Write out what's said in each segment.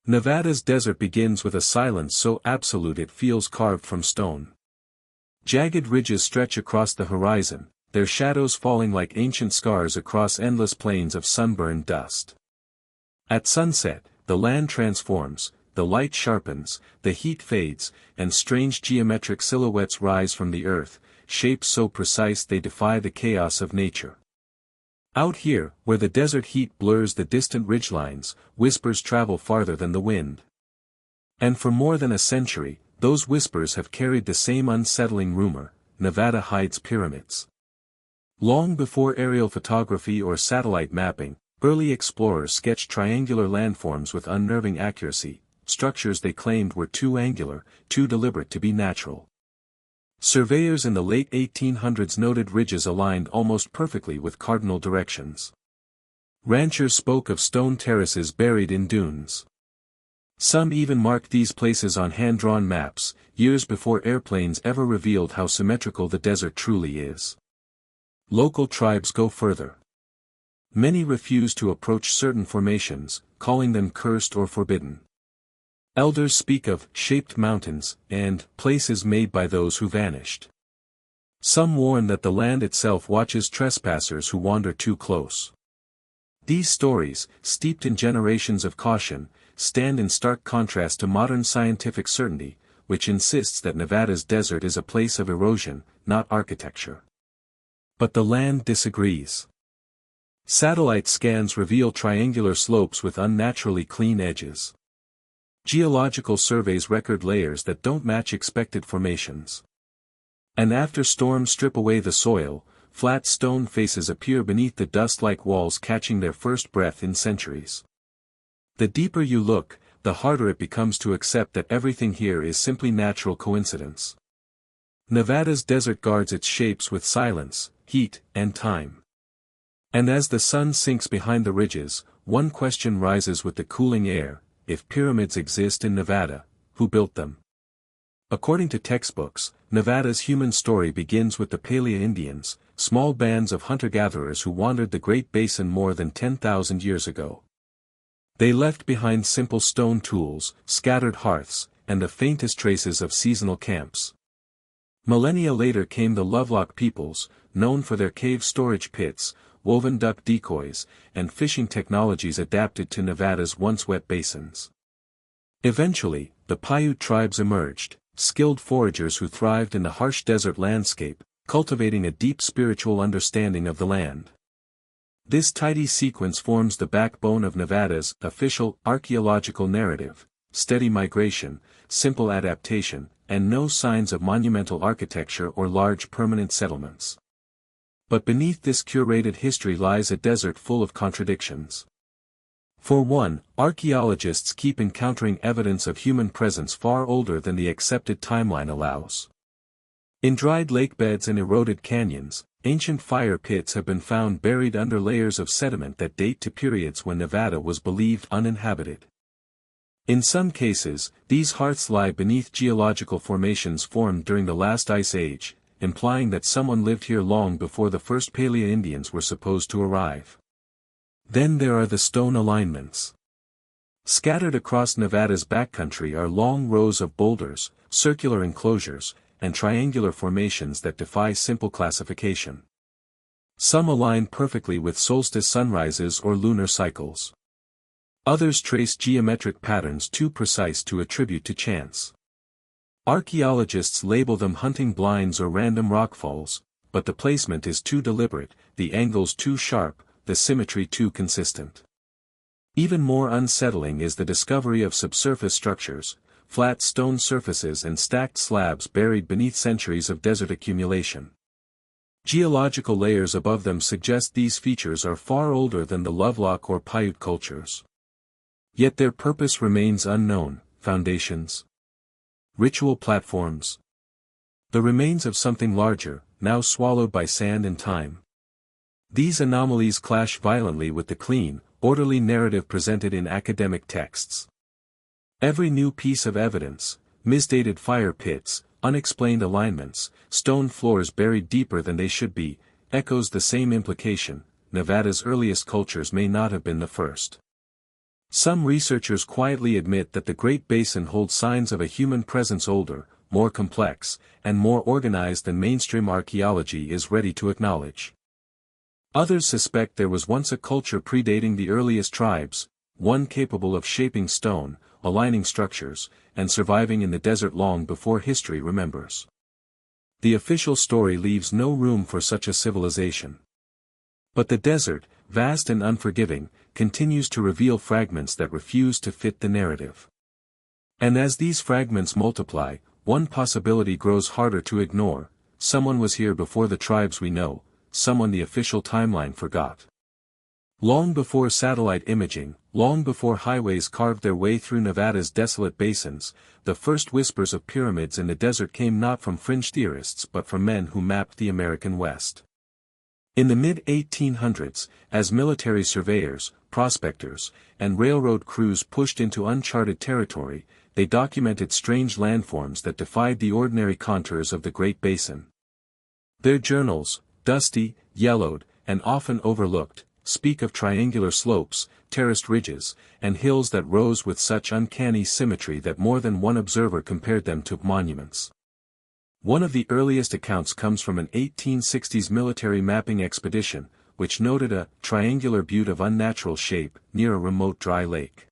Nevada's desert begins with a silence so absolute it feels carved from stone. Jagged ridges stretch across the horizon, their shadows falling like ancient scars across endless plains of sunburned dust. At sunset, the land transforms, the light sharpens, the heat fades, and strange geometric silhouettes rise from the earth, shapes so precise they defy the chaos of nature. Out here, where the desert heat blurs the distant ridgelines, whispers travel farther than the wind. And for more than a century, those whispers have carried the same unsettling rumor: Nevada hides pyramids. Long before aerial photography or satellite mapping, early explorers sketched triangular landforms with unnerving accuracy, structures they claimed were too angular, too deliberate to be natural. Surveyors in the late 1800s noted ridges aligned almost perfectly with cardinal directions. Ranchers spoke of stone terraces buried in dunes. Some even marked these places on hand-drawn maps, years before airplanes ever revealed how symmetrical the desert truly is. Local tribes go further. Many refuse to approach certain formations, calling them cursed or forbidden. Elders speak of shaped mountains and places made by those who vanished. Some warn that the land itself watches trespassers who wander too close. These stories, steeped in generations of caution, stand in stark contrast to modern scientific certainty, which insists that Nevada's desert is a place of erosion, not architecture. But the land disagrees. Satellite scans reveal triangular slopes with unnaturally clean edges. Geological surveys record layers that don't match expected formations. And after storms strip away the soil, flat stone faces appear beneath the dust-like walls, catching their first breath in centuries. The deeper you look, the harder it becomes to accept that everything here is simply natural coincidence. Nevada's desert guards its shapes with silence, heat, and time. And as the sun sinks behind the ridges, one question rises with the cooling air: if pyramids exist in Nevada, who built them? According to textbooks, Nevada's human story begins with the Palea Indians, small bands of hunter-gatherers who wandered the Great Basin more than 10,000 years ago. They left behind simple stone tools, scattered hearths, and the faintest traces of seasonal camps. Millennia later came the Lovelock peoples, known for their cave storage pits, woven duck decoys, and fishing technologies adapted to Nevada's once wet basins. Eventually, the Paiute tribes emerged, skilled foragers who thrived in the harsh desert landscape, cultivating a deep spiritual understanding of the land. This tidy sequence forms the backbone of Nevada's official archaeological narrative: steady migration, simple adaptation, and no signs of monumental architecture or large permanent settlements. But beneath this curated history lies a desert full of contradictions. For one, archaeologists keep encountering evidence of human presence far older than the accepted timeline allows. In dried lakebeds and eroded canyons, ancient fire pits have been found buried under layers of sediment that date to periods when Nevada was believed uninhabited. In some cases, these hearths lie beneath geological formations formed during the last ice age, implying that someone lived here long before the first Palea Indians were supposed to arrive. Then there are the stone alignments. Scattered across Nevada's backcountry are long rows of boulders, circular enclosures, and triangular formations that defy simple classification. Some align perfectly with solstice sunrises or lunar cycles. Others trace geometric patterns too precise to attribute to chance. Archaeologists label them hunting blinds or random rockfalls, but the placement is too deliberate, the angles too sharp, the symmetry too consistent. Even more unsettling is the discovery of subsurface structures, flat stone surfaces and stacked slabs buried beneath centuries of desert accumulation. Geological layers above them suggest these features are far older than the Lovelock or Paiute cultures. Yet their purpose remains unknown: foundations, ritual platforms, the remains of something larger, now swallowed by sand and time. These anomalies clash violently with the clean, orderly narrative presented in academic texts. Every new piece of evidence, misdated fire pits, unexplained alignments, stone floors buried deeper than they should be, echoes the same implication: Nevada's earliest cultures may not have been the first. Some researchers quietly admit that the Great Basin holds signs of a human presence older, more complex, and more organized than mainstream archaeology is ready to acknowledge. Others suspect there was once a culture predating the earliest tribes, one capable of shaping stone, aligning structures, and surviving in the desert long before history remembers. The official story leaves no room for such a civilization. But the desert, vast and unforgiving, continues to reveal fragments that refuse to fit the narrative. And as these fragments multiply, one possibility grows harder to ignore: someone was here before the tribes we know, someone the official timeline forgot. Long before satellite imaging, long before highways carved their way through Nevada's desolate basins, the first whispers of pyramids in the desert came not from fringe theorists but from men who mapped the American West. In the mid-1800s, as military surveyors, prospectors, and railroad crews pushed into uncharted territory, they documented strange landforms that defied the ordinary contours of the Great Basin. Their journals, dusty, yellowed, and often overlooked, speak of triangular slopes, terraced ridges, and hills that rose with such uncanny symmetry that more than one observer compared them to monuments. One of the earliest accounts comes from an 1860s military mapping expedition, which noted a triangular butte of unnatural shape near a remote dry lake.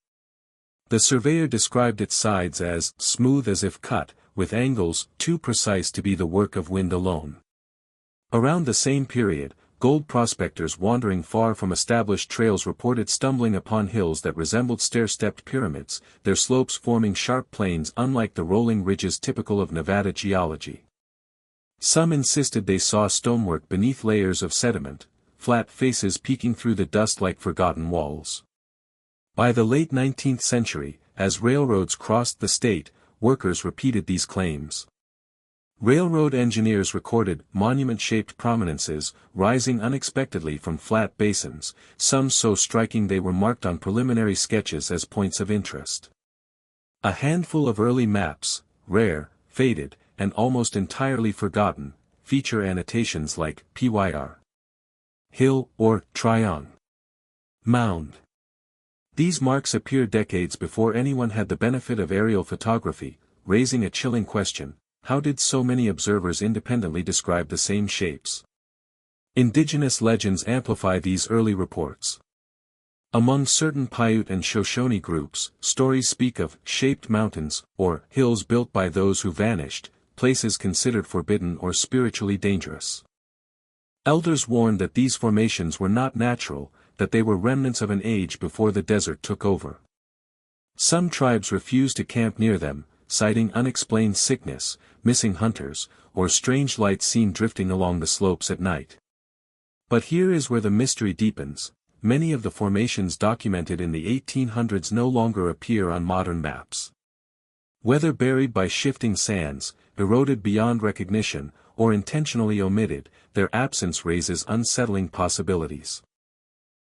The surveyor described its sides as smooth as if cut, with angles too precise to be the work of wind alone. Around the same period, gold prospectors wandering far from established trails reported stumbling upon hills that resembled stair-stepped pyramids, their slopes forming sharp planes unlike the rolling ridges typical of Nevada geology. Some insisted they saw stonework beneath layers of sediment, flat faces peeking through the dust like forgotten walls. By the late 19th century, as railroads crossed the state, workers repeated these claims. Railroad engineers recorded monument-shaped prominences rising unexpectedly from flat basins, some so striking they were marked on preliminary sketches as points of interest. A handful of early maps, rare, faded, and almost entirely forgotten, feature annotations like PYR, hill, or triang, mound. These marks appear decades before anyone had the benefit of aerial photography, raising a chilling question: how did so many observers independently describe the same shapes? Indigenous legends amplify these early reports. Among certain Paiute and Shoshone groups, stories speak of shaped mountains, or hills built by those who vanished, places considered forbidden or spiritually dangerous. Elders warned that these formations were not natural, that they were remnants of an age before the desert took over. Some tribes refused to camp near them, citing unexplained sickness, missing hunters, or strange lights seen drifting along the slopes at night. But here is where the mystery deepens: many of the formations documented in the 1800s no longer appear on modern maps. Whether buried by shifting sands, eroded beyond recognition, or intentionally omitted, their absence raises unsettling possibilities.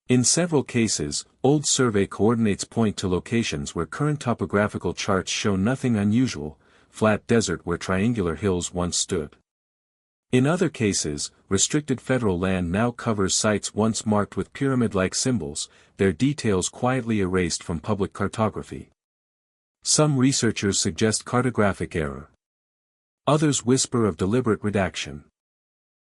In several cases, old survey coordinates point to locations where current topographical charts show nothing unusual: flat desert where triangular hills once stood. In other cases, restricted federal land now covers sites once marked with pyramid-like symbols, their details quietly erased from public cartography. Some researchers suggest cartographic error. Others whisper of deliberate redaction.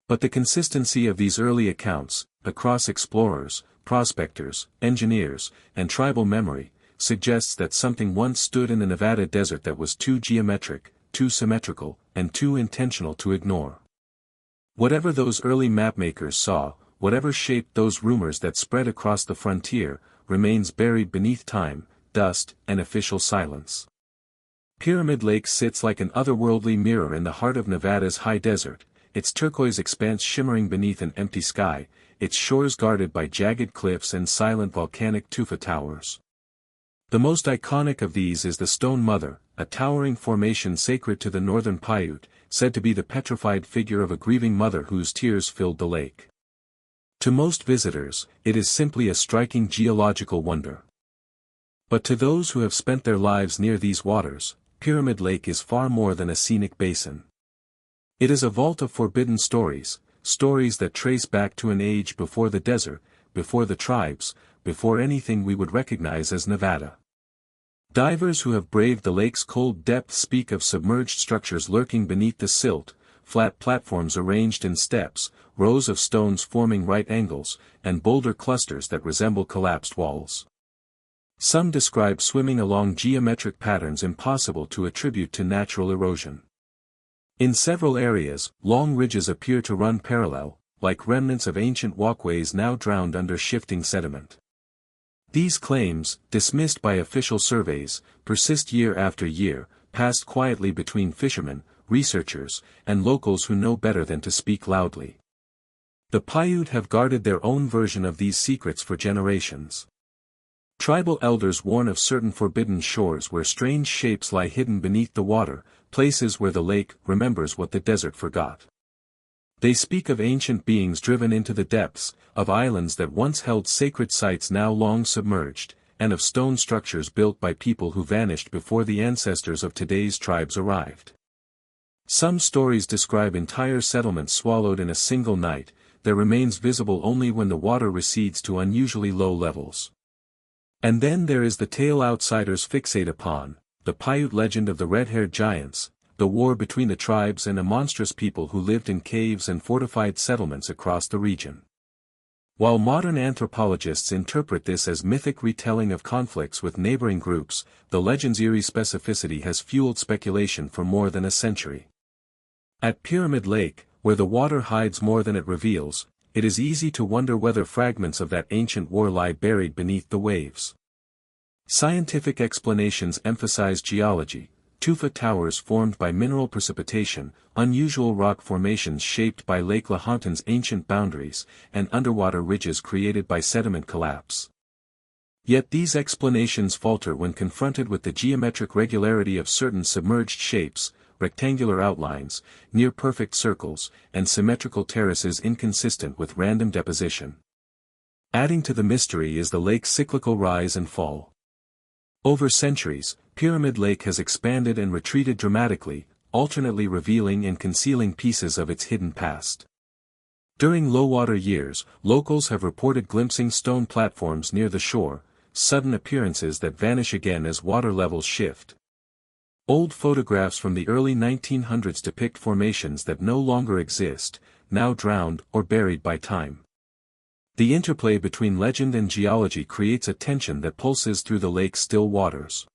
But the consistency of these early accounts, across explorers, prospectors, engineers, and tribal memory, suggests that something once stood in the Nevada desert that was too geometric, too symmetrical, and too intentional to ignore. Whatever those early mapmakers saw, whatever shaped those rumors that spread across the frontier, remains buried beneath time, dust, and official silence. Pyramid Lake sits like an otherworldly mirror in the heart of Nevada's high desert, its turquoise expanse shimmering beneath an empty sky, its shores guarded by jagged cliffs and silent volcanic tufa towers. The most iconic of these is the Stone Mother, a towering formation sacred to the northern Paiute, said to be the petrified figure of a grieving mother whose tears filled the lake. To most visitors, it is simply a striking geological wonder. But to those who have spent their lives near these waters, Pyramid Lake is far more than a scenic basin. It is a vault of forbidden stories, stories that trace back to an age before the desert, before the tribes, before anything we would recognize as Nevada. Divers who have braved the lake's cold depths speak of submerged structures lurking beneath the silt, flat platforms arranged in steps, rows of stones forming right angles, and boulder clusters that resemble collapsed walls. Some describe swimming along geometric patterns impossible to attribute to natural erosion. In several areas, long ridges appear to run parallel, like remnants of ancient walkways now drowned under shifting sediment. These claims, dismissed by official surveys, persist year after year, passed quietly between fishermen, researchers, and locals who know better than to speak loudly. The Paiute have guarded their own version of these secrets for generations. Tribal elders warn of certain forbidden shores where strange shapes lie hidden beneath the water, places where the lake remembers what the desert forgot. They speak of ancient beings driven into the depths, of islands that once held sacred sites now long submerged, and of stone structures built by people who vanished before the ancestors of today's tribes arrived. Some stories describe entire settlements swallowed in a single night, their remains visible only when the water recedes to unusually low levels. And then there is the tale outsiders fixate upon, the Paiute legend of the red-haired giants, the war between the tribes and a monstrous people who lived in caves and fortified settlements across the region. While modern anthropologists interpret this as mythic retelling of conflicts with neighboring groups, the legend's eerie specificity has fueled speculation for more than a century. At Pyramid Lake, where the water hides more than it reveals, it is easy to wonder whether fragments of that ancient war lie buried beneath the waves. Scientific explanations emphasize geology, tufa towers formed by mineral precipitation, unusual rock formations shaped by Lake Lahontan's ancient boundaries, and underwater ridges created by sediment collapse. Yet these explanations falter when confronted with the geometric regularity of certain submerged shapes, rectangular outlines, near-perfect circles, and symmetrical terraces inconsistent with random deposition. Adding to the mystery is the lake's cyclical rise and fall. Over centuries, Pyramid Lake has expanded and retreated dramatically, alternately revealing and concealing pieces of its hidden past. During low-water years, locals have reported glimpsing stone platforms near the shore, sudden appearances that vanish again as water levels shift. Old photographs from the early 1900s depict formations that no longer exist, now drowned or buried by time. The interplay between legend and geology creates a tension that pulses through the lake's still waters.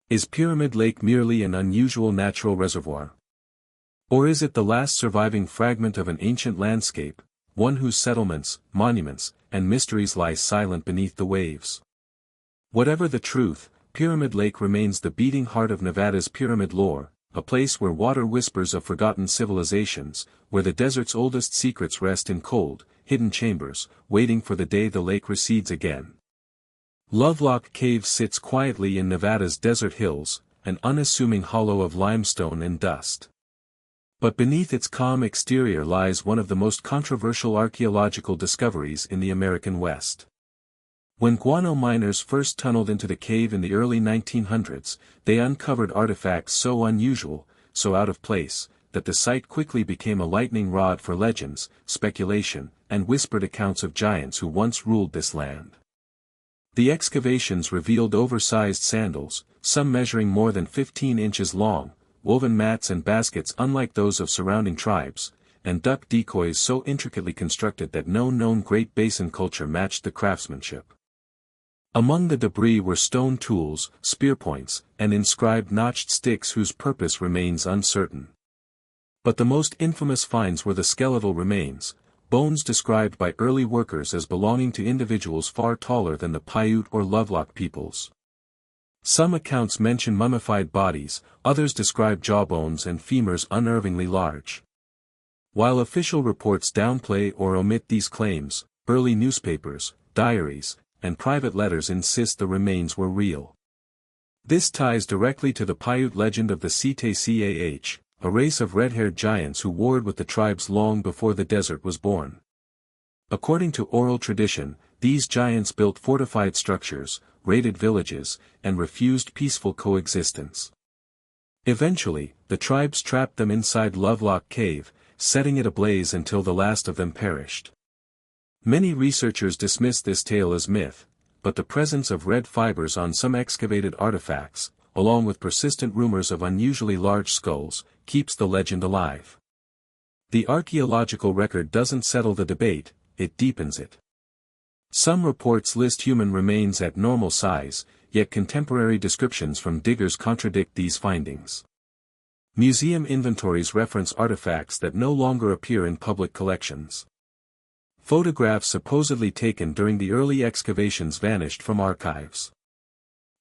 Is Pyramid Lake merely an unusual natural reservoir? Or is it the last surviving fragment of an ancient landscape, one whose settlements, monuments, and mysteries lie silent beneath the waves? Whatever the truth, Pyramid Lake remains the beating heart of Nevada's pyramid lore, a place where water whispers of forgotten civilizations, where the desert's oldest secrets rest in cold, hidden chambers, waiting for the day the lake recedes again. Lovelock Cave sits quietly in Nevada's desert hills, an unassuming hollow of limestone and dust. But beneath its calm exterior lies one of the most controversial archaeological discoveries in the American West. When guano miners first tunneled into the cave in the early 1900s, they uncovered artifacts so unusual, so out of place, that the site quickly became a lightning rod for legends, speculation, and whispered accounts of giants who once ruled this land. The excavations revealed oversized sandals, some measuring more than 15 inches long, woven mats and baskets unlike those of surrounding tribes, and duck decoys so intricately constructed that no known Great Basin culture matched the craftsmanship. Among the debris were stone tools, spear points, and inscribed notched sticks whose purpose remains uncertain. But the most infamous finds were the skeletal remains, bones described by early workers as belonging to individuals far taller than the Paiute or Lovelock peoples. Some accounts mention mummified bodies, others describe jawbones and femurs unnervingly large. While official reports downplay or omit these claims, early newspapers, diaries, and private letters insist the remains were real. This ties directly to the Paiute legend of the Ctcah, a race of red-haired giants who warred with the tribes long before the desert was born. According to oral tradition, these giants built fortified structures, raided villages, and refused peaceful coexistence. Eventually, the tribes trapped them inside Lovelock Cave, setting it ablaze until the last of them perished. Many researchers dismiss this tale as myth, but the presence of red fibers on some excavated artifacts, along with persistent rumors of unusually large skulls, keeps the legend alive. The archaeological record doesn't settle the debate, it deepens it. Some reports list human remains at normal size, yet contemporary descriptions from diggers contradict these findings. Museum inventories reference artifacts that no longer appear in public collections. Photographs supposedly taken during the early excavations vanished from archives.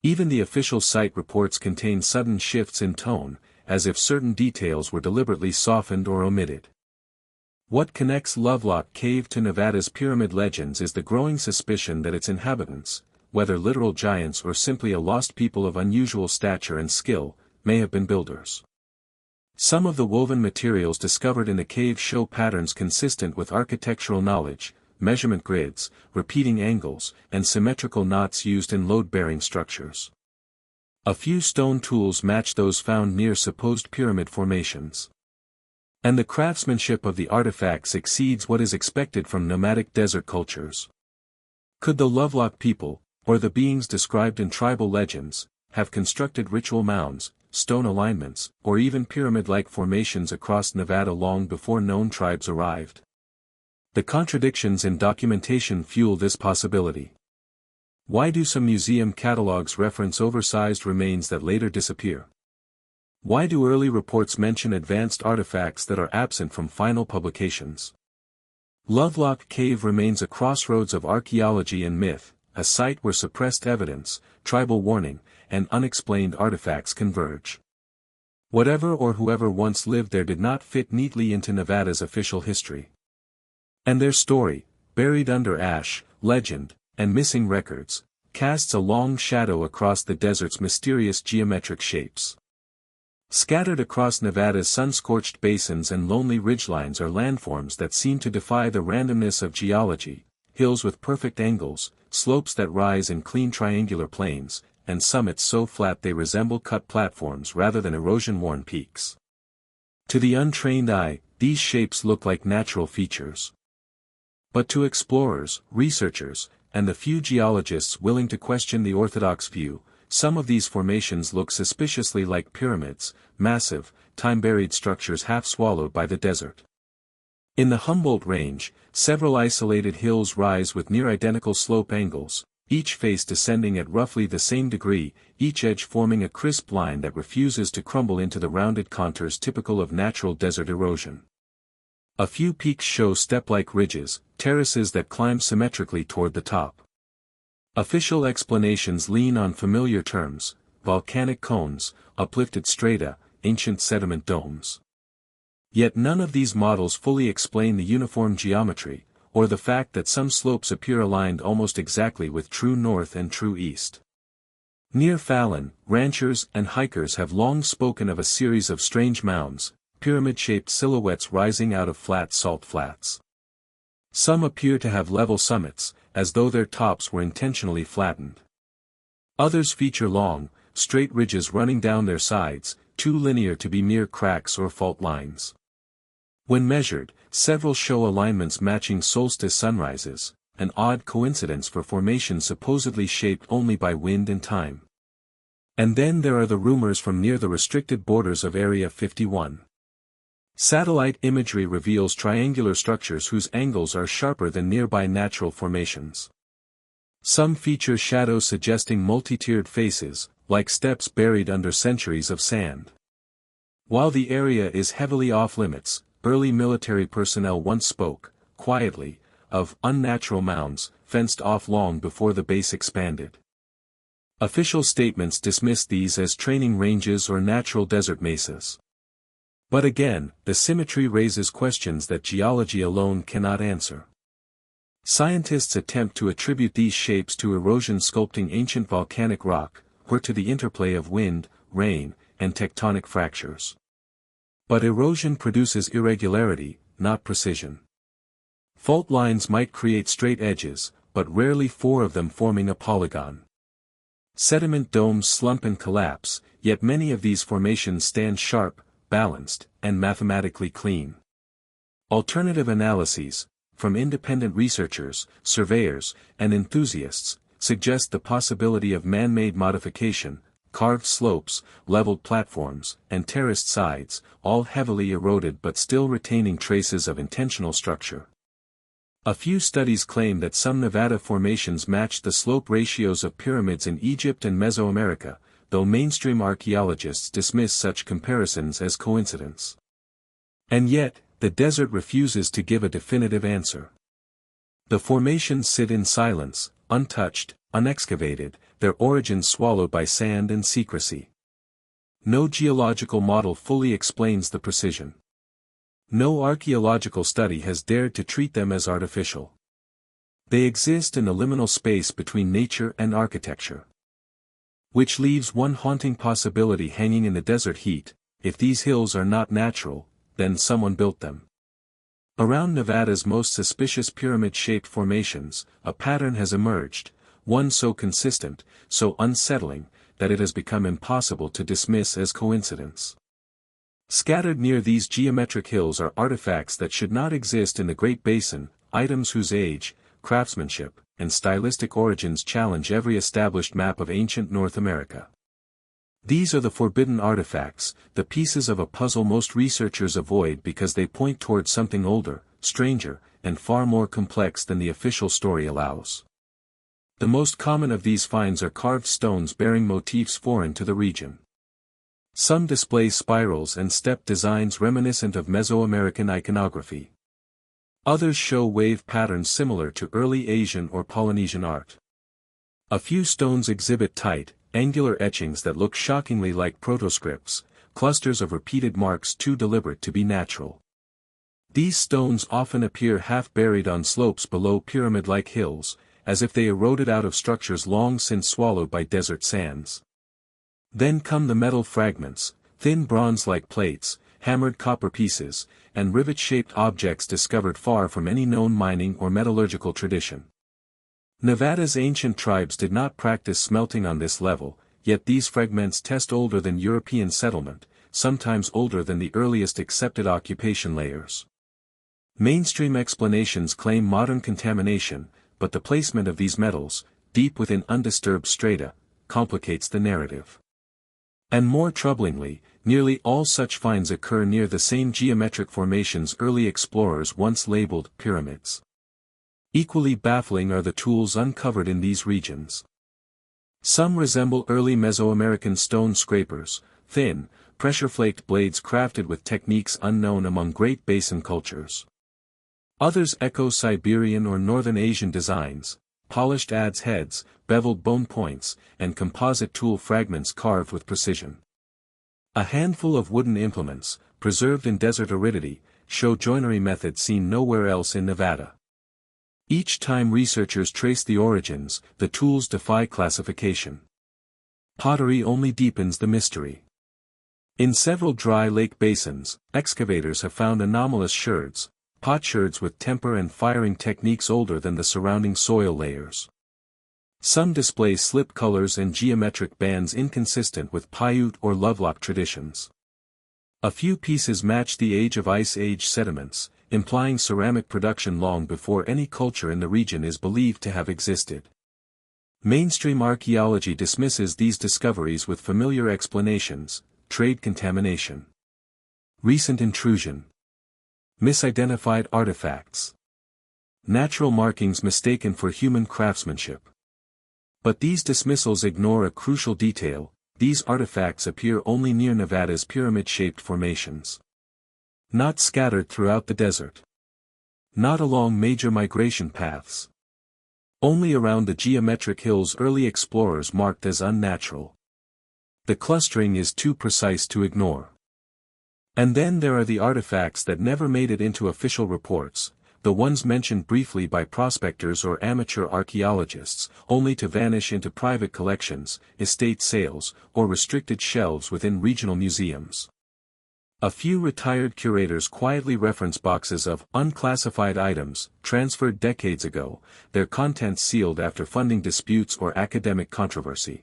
Even the official site reports contain sudden shifts in tone, as if certain details were deliberately softened or omitted. What connects Lovelock Cave to Nevada's pyramid legends is the growing suspicion that its inhabitants, whether literal giants or simply a lost people of unusual stature and skill, may have been builders. Some of the woven materials discovered in the cave show patterns consistent with architectural knowledge, measurement grids, repeating angles, and symmetrical knots used in load-bearing structures. A few stone tools match those found near supposed pyramid formations. And the craftsmanship of the artifacts exceeds what is expected from nomadic desert cultures. Could the Lovelock people, or the beings described in tribal legends, have constructed ritual mounds, stone alignments, or even pyramid-like formations across Nevada long before known tribes arrived? The contradictions in documentation fuel this possibility. Why do some museum catalogs reference oversized remains that later disappear? Why do early reports mention advanced artifacts that are absent from final publications? Lovelock Cave remains a crossroads of archaeology and myth, a site where suppressed evidence, tribal warning, and unexplained artifacts converge. Whatever or whoever once lived there did not fit neatly into Nevada's official history. And their story, buried under ash, legend, and missing records, casts a long shadow across the desert's mysterious geometric shapes. Scattered across Nevada's sun-scorched basins and lonely ridgelines are landforms that seem to defy the randomness of geology, hills with perfect angles, slopes that rise in clean triangular plains, and summits so flat they resemble cut platforms rather than erosion-worn peaks. To the untrained eye, these shapes look like natural features. But to explorers, researchers, and the few geologists willing to question the orthodox view, some of these formations look suspiciously like pyramids, massive, time-buried structures half swallowed by the desert. In the Humboldt Range, several isolated hills rise with near-identical slope angles, each face descending at roughly the same degree, each edge forming a crisp line that refuses to crumble into the rounded contours typical of natural desert erosion. A few peaks show step-like ridges, terraces that climb symmetrically toward the top. Official explanations lean on familiar terms: volcanic cones, uplifted strata, ancient sediment domes. Yet none of these models fully explain the uniform geometry, or the fact that some slopes appear aligned almost exactly with true north and true east. Near Fallon, ranchers and hikers have long spoken of a series of strange mounds, pyramid-shaped silhouettes rising out of flat salt flats. Some appear to have level summits, as though their tops were intentionally flattened. Others feature long, straight ridges running down their sides, too linear to be mere cracks or fault lines. When measured, several show alignments matching solstice sunrises, an odd coincidence for formations supposedly shaped only by wind and time. And then there are the rumors from near the restricted borders of Area 51. Satellite imagery reveals triangular structures whose angles are sharper than nearby natural formations. Some feature shadows suggesting multi-tiered faces, like steps buried under centuries of sand. While the area is heavily off-limits, early military personnel once spoke, quietly, of unnatural mounds, fenced off long before the base expanded. Official statements dismiss these as training ranges or natural desert mesas. But again, the symmetry raises questions that geology alone cannot answer. Scientists attempt to attribute these shapes to erosion sculpting ancient volcanic rock, or to the interplay of wind, rain, and tectonic fractures. But erosion produces irregularity, not precision. Fault lines might create straight edges, but rarely four of them forming a polygon. Sediment domes slump and collapse, yet many of these formations stand sharp, balanced, and mathematically clean. Alternative analyses, from independent researchers, surveyors, and enthusiasts, suggest the possibility of man-made modification, carved slopes, leveled platforms, and terraced sides, all heavily eroded but still retaining traces of intentional structure. A few studies claim that some Nevada formations match the slope ratios of pyramids in Egypt and Mesoamerica, though mainstream archaeologists dismiss such comparisons as coincidence. And yet, the desert refuses to give a definitive answer. The formations sit in silence, untouched, unexcavated, their origins swallowed by sand and secrecy. No geological model fully explains the precision. No archaeological study has dared to treat them as artificial. They exist in the liminal space between nature and architecture. Which leaves one haunting possibility hanging in the desert heat: if these hills are not natural, then someone built them. Around Nevada's most suspicious pyramid-shaped formations, a pattern has emerged, one so consistent, so unsettling, that it has become impossible to dismiss as coincidence. Scattered near these geometric hills are artifacts that should not exist in the Great Basin, items whose age, craftsmanship, and stylistic origins challenge every established map of ancient North America. These are the forbidden artifacts, the pieces of a puzzle most researchers avoid because they point towards something older, stranger, and far more complex than the official story allows. The most common of these finds are carved stones bearing motifs foreign to the region. Some display spirals and step designs reminiscent of Mesoamerican iconography. Others show wave patterns similar to early Asian or Polynesian art. A few stones exhibit tight, angular etchings that look shockingly like protoscripts, clusters of repeated marks too deliberate to be natural. These stones often appear half-buried on slopes below pyramid-like hills, as if they eroded out of structures long since swallowed by desert sands. Then come the metal fragments, thin bronze-like plates, hammered copper pieces, and rivet-shaped objects discovered far from any known mining or metallurgical tradition. Nevada's ancient tribes did not practice smelting on this level, yet these fragments test older than European settlement, sometimes older than the earliest accepted occupation layers. Mainstream explanations claim modern contamination, but the placement of these metals, deep within undisturbed strata, complicates the narrative. And more troublingly, nearly all such finds occur near the same geometric formations early explorers once labeled pyramids. Equally baffling are the tools uncovered in these regions. Some resemble early Mesoamerican stone scrapers, thin, pressure-flaked blades crafted with techniques unknown among Great Basin cultures. Others echo Siberian or Northern Asian designs, polished adze heads, beveled bone points, and composite tool fragments carved with precision. A handful of wooden implements, preserved in desert aridity, show joinery methods seen nowhere else in Nevada. Each time researchers trace the origins, the tools defy classification. Pottery only deepens the mystery. In several dry lake basins, excavators have found anomalous sherds, potsherds with temper and firing techniques older than the surrounding soil layers. Some display slip colors and geometric bands inconsistent with Paiute or Lovelock traditions. A few pieces match the age of Ice Age sediments, implying ceramic production long before any culture in the region is believed to have existed. Mainstream archaeology dismisses these discoveries with familiar explanations: trade contamination, recent intrusion, misidentified artifacts, natural markings mistaken for human craftsmanship. But these dismissals ignore a crucial detail: these artifacts appear only near Nevada's pyramid-shaped formations. Not scattered throughout the desert. Not along major migration paths. Only around the geometric hills early explorers marked as unnatural. The clustering is too precise to ignore. And then there are the artifacts that never made it into official reports, the ones mentioned briefly by prospectors or amateur archaeologists, only to vanish into private collections, estate sales, or restricted shelves within regional museums. A few retired curators quietly reference boxes of unclassified items, transferred decades ago, their contents sealed after funding disputes or academic controversy.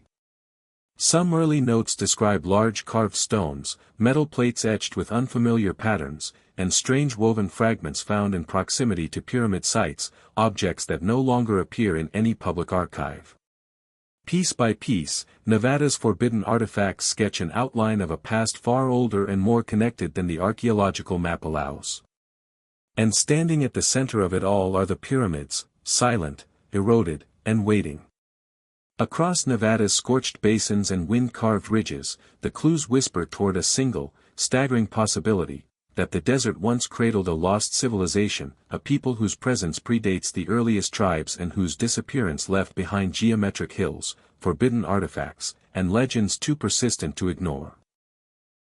Some early notes describe large carved stones, metal plates etched with unfamiliar patterns, and strange woven fragments found in proximity to pyramid sites, objects that no longer appear in any public archive. Piece by piece, Nevada's forbidden artifacts sketch an outline of a past far older and more connected than the archaeological map allows. And standing at the center of it all are the pyramids, silent, eroded, and waiting. Across Nevada's scorched basins and wind-carved ridges, the clues whisper toward a single, staggering possibility, that the desert once cradled a lost civilization, a people whose presence predates the earliest tribes and whose disappearance left behind geometric hills, forbidden artifacts, and legends too persistent to ignore.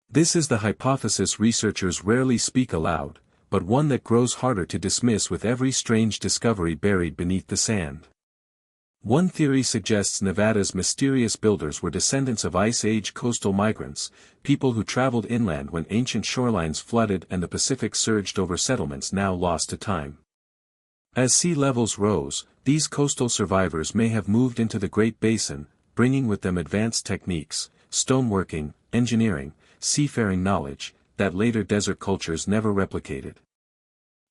This is the hypothesis researchers rarely speak aloud, but one that grows harder to dismiss with every strange discovery buried beneath the sand. One theory suggests Nevada's mysterious builders were descendants of Ice Age coastal migrants, people who traveled inland when ancient shorelines flooded and the Pacific surged over settlements now lost to time. As sea levels rose, these coastal survivors may have moved into the Great Basin, bringing with them advanced techniques, stoneworking, engineering, seafaring knowledge, that later desert cultures never replicated.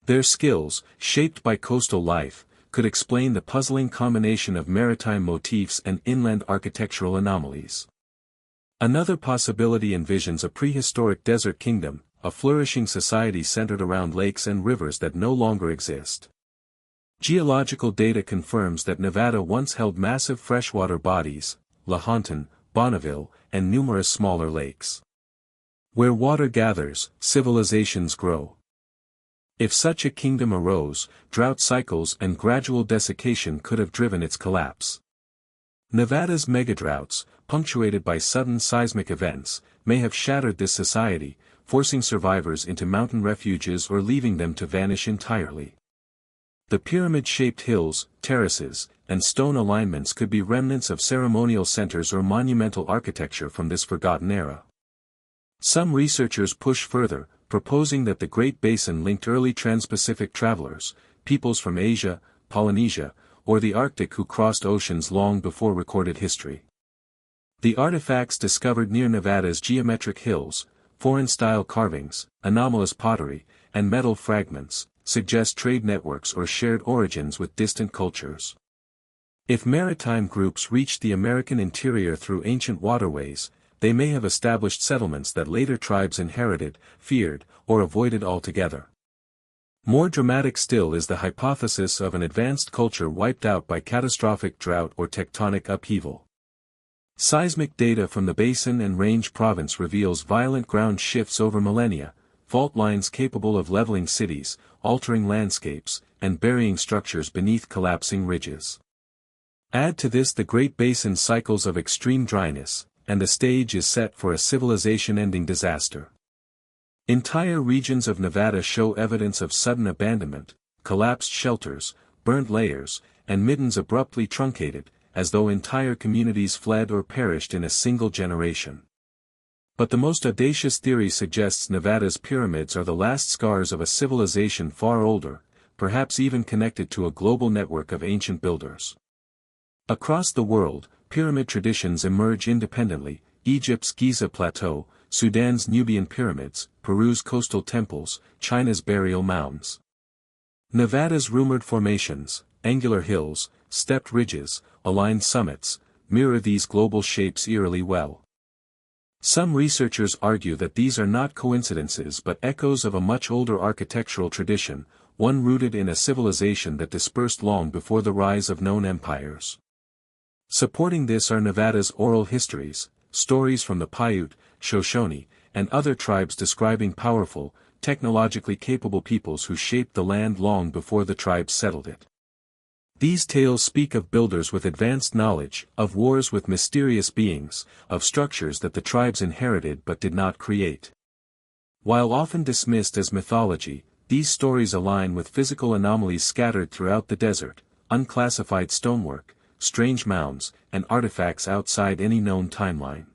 Their skills, shaped by coastal life, could explain the puzzling combination of maritime motifs and inland architectural anomalies. Another possibility envisions a prehistoric desert kingdom, a flourishing society centered around lakes and rivers that no longer exist. Geological data confirms that Nevada once held massive freshwater bodies, Lahontan, Bonneville, and numerous smaller lakes. Where water gathers, civilizations grow. If such a kingdom arose, drought cycles and gradual desiccation could have driven its collapse. Nevada's megadroughts, punctuated by sudden seismic events, may have shattered this society, forcing survivors into mountain refuges or leaving them to vanish entirely. The pyramid-shaped hills, terraces, and stone alignments could be remnants of ceremonial centers or monumental architecture from this forgotten era. Some researchers push further, proposing that the Great Basin linked early trans-Pacific travelers, peoples from Asia, Polynesia, or the Arctic who crossed oceans long before recorded history. The artifacts discovered near Nevada's geometric hills, foreign-style carvings, anomalous pottery, and metal fragments, suggest trade networks or shared origins with distant cultures. If maritime groups reached the American interior through ancient waterways, they may have established settlements that later tribes inherited, feared, or avoided altogether. More dramatic still is the hypothesis of an advanced culture wiped out by catastrophic drought or tectonic upheaval. Seismic data from the Basin and Range Province reveals violent ground shifts over millennia, fault lines capable of leveling cities, altering landscapes, and burying structures beneath collapsing ridges. Add to this the Great Basin cycles of extreme dryness, and the stage is set for a civilization-ending disaster. Entire regions of Nevada show evidence of sudden abandonment, collapsed shelters, burnt layers, and middens abruptly truncated, as though entire communities fled or perished in a single generation. But the most audacious theory suggests Nevada's pyramids are the last scars of a civilization far older, perhaps even connected to a global network of ancient builders. Across the world, pyramid traditions emerge independently: Egypt's Giza Plateau, Sudan's Nubian pyramids, Peru's coastal temples, China's burial mounds. Nevada's rumored formations, angular hills, stepped ridges, aligned summits, mirror these global shapes eerily well. Some researchers argue that these are not coincidences but echoes of a much older architectural tradition, one rooted in a civilization that dispersed long before the rise of known empires. Supporting this are Nevada's oral histories, stories from the Paiute, Shoshone, and other tribes describing powerful, technologically capable peoples who shaped the land long before the tribes settled it. These tales speak of builders with advanced knowledge, of wars with mysterious beings, of structures that the tribes inherited but did not create. While often dismissed as mythology, these stories align with physical anomalies scattered throughout the desert: unclassified stonework, strange mounds, and artifacts outside any known timeline.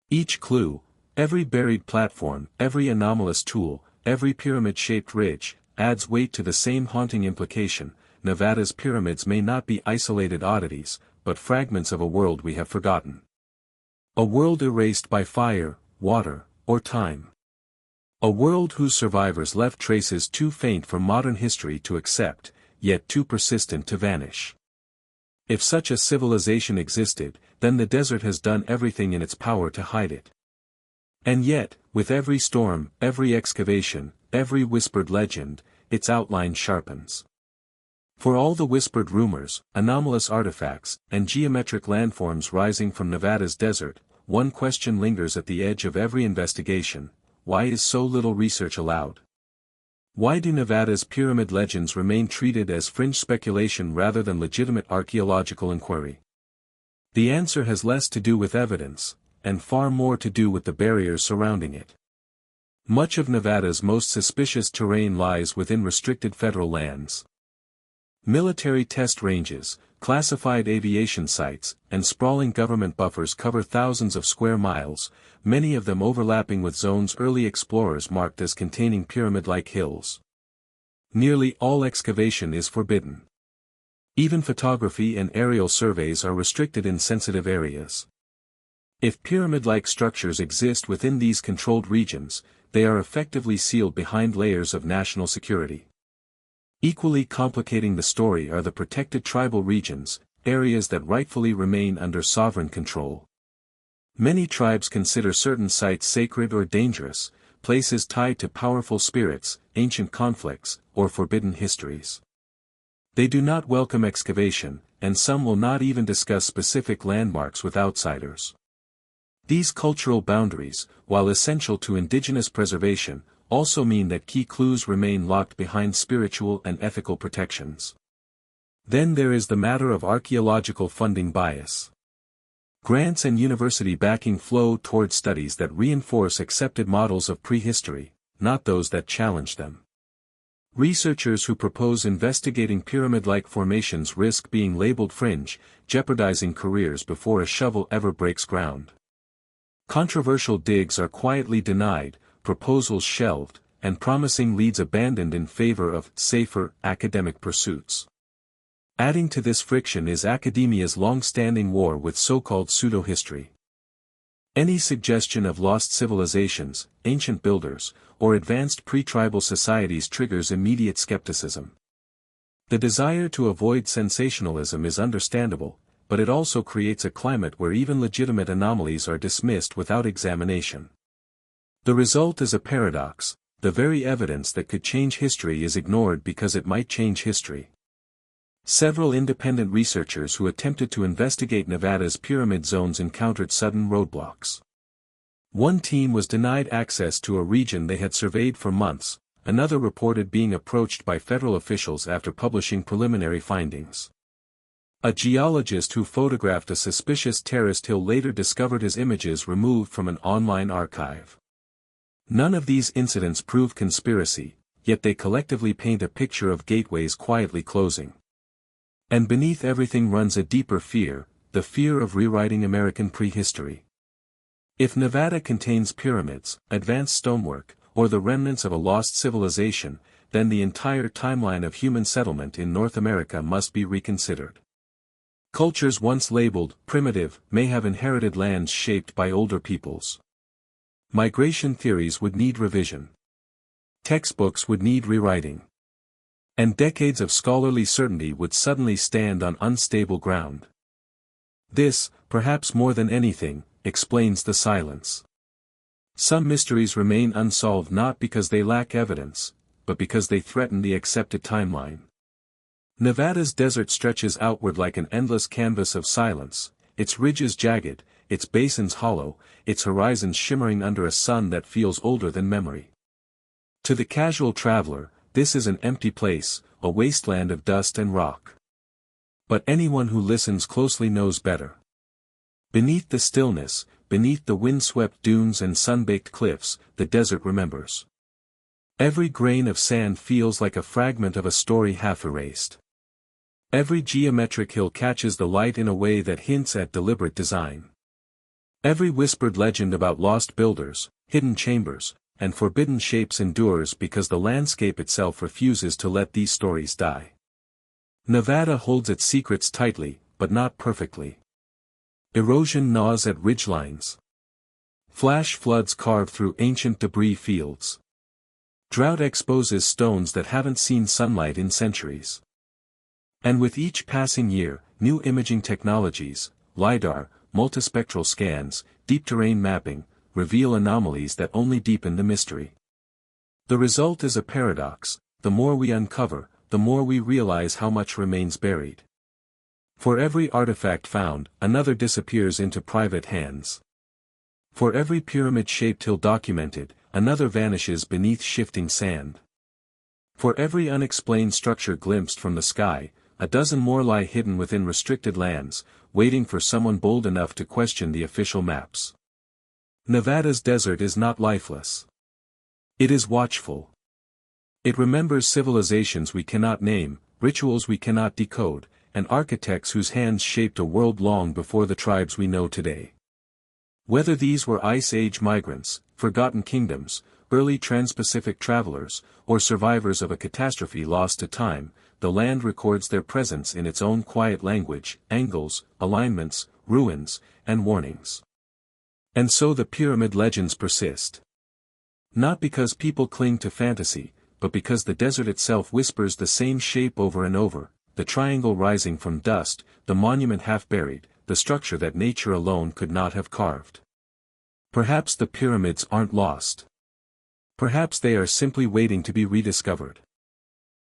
Each clue, every buried platform, every anomalous tool, every pyramid-shaped ridge, adds weight to the same haunting implication: Nevada's pyramids may not be isolated oddities, but fragments of a world we have forgotten. A world erased by fire, water, or time. A world whose survivors left traces too faint for modern history to accept, yet too persistent to vanish. If such a civilization existed, then the desert has done everything in its power to hide it. And yet, with every storm, every excavation, every whispered legend, its outline sharpens. For all the whispered rumors, anomalous artifacts, and geometric landforms rising from Nevada's desert, one question lingers at the edge of every investigation: why is so little research allowed? Why do Nevada's pyramid legends remain treated as fringe speculation rather than legitimate archaeological inquiry? The answer has less to do with evidence, and far more to do with the barriers surrounding it. Much of Nevada's most suspicious terrain lies within restricted federal lands. Military test ranges, classified aviation sites, and sprawling government buffers cover thousands of square miles, many of them overlapping with zones early explorers marked as containing pyramid-like hills. Nearly all excavation is forbidden. Even photography and aerial surveys are restricted in sensitive areas. If pyramid-like structures exist within these controlled regions, they are effectively sealed behind layers of national security. Equally complicating the story are the protected tribal regions, areas that rightfully remain under sovereign control. Many tribes consider certain sites sacred or dangerous, places tied to powerful spirits, ancient conflicts, or forbidden histories. They do not welcome excavation, and some will not even discuss specific landmarks with outsiders. These cultural boundaries, while essential to indigenous preservation, also mean that key clues remain locked behind spiritual and ethical protections. Then there is the matter of archaeological funding bias. Grants and university backing flow toward studies that reinforce accepted models of prehistory, not those that challenge them. Researchers who propose investigating pyramid-like formations risk being labeled fringe, jeopardizing careers before a shovel ever breaks ground. Controversial digs are quietly denied, proposals shelved, and promising leads abandoned in favor of safer, academic pursuits. Adding to this friction is academia's long-standing war with so-called pseudo-history. Any suggestion of lost civilizations, ancient builders, or advanced pre-tribal societies triggers immediate skepticism. The desire to avoid sensationalism is understandable, but it also creates a climate where even legitimate anomalies are dismissed without examination. The result is a paradox: the very evidence that could change history is ignored because it might change history. Several independent researchers who attempted to investigate Nevada's pyramid zones encountered sudden roadblocks. One team was denied access to a region they had surveyed for months, another reported being approached by federal officials after publishing preliminary findings. A geologist who photographed a suspicious terraced hill later discovered his images removed from an online archive. None of these incidents prove conspiracy, yet they collectively paint a picture of gateways quietly closing. And beneath everything runs a deeper fear, the fear of rewriting American prehistory. If Nevada contains pyramids, advanced stonework, or the remnants of a lost civilization, then the entire timeline of human settlement in North America must be reconsidered. Cultures once labeled primitive may have inherited lands shaped by older peoples. Migration theories would need revision. Textbooks would need rewriting. And decades of scholarly certainty would suddenly stand on unstable ground. This, perhaps more than anything, explains the silence. Some mysteries remain unsolved not because they lack evidence, but because they threaten the accepted timeline. Nevada's desert stretches outward like an endless canvas of silence, its ridges jagged, its basins hollow, its horizons shimmering under a sun that feels older than memory. To the casual traveler, this is an empty place, a wasteland of dust and rock. But anyone who listens closely knows better. Beneath the stillness, beneath the wind-swept dunes and sun-baked cliffs, the desert remembers. Every grain of sand feels like a fragment of a story half erased. Every geometric hill catches the light in a way that hints at deliberate design. Every whispered legend about lost builders, hidden chambers, and forbidden shapes endures because the landscape itself refuses to let these stories die. Nevada holds its secrets tightly, but not perfectly. Erosion gnaws at ridgelines. Flash floods carve through ancient debris fields. Drought exposes stones that haven't seen sunlight in centuries. And with each passing year, new imaging technologies, LiDAR, multispectral scans, deep terrain mapping, reveal anomalies that only deepen the mystery. The result is a paradox: the more we uncover, the more we realize how much remains buried. For every artifact found, another disappears into private hands. For every pyramid-shaped hill documented, another vanishes beneath shifting sand. For every unexplained structure glimpsed from the sky, a dozen more lie hidden within restricted lands, waiting for someone bold enough to question the official maps. Nevada's desert is not lifeless. It is watchful. It remembers civilizations we cannot name, rituals we cannot decode, and architects whose hands shaped a world long before the tribes we know today. Whether these were Ice Age migrants, forgotten kingdoms, early trans-Pacific travelers, or survivors of a catastrophe lost to time, the land records their presence in its own quiet language: angles, alignments, ruins, and warnings. And so the pyramid legends persist. Not because people cling to fantasy, but because the desert itself whispers the same shape over and over: the triangle rising from dust, the monument half buried, the structure that nature alone could not have carved. Perhaps the pyramids aren't lost. Perhaps they are simply waiting to be rediscovered.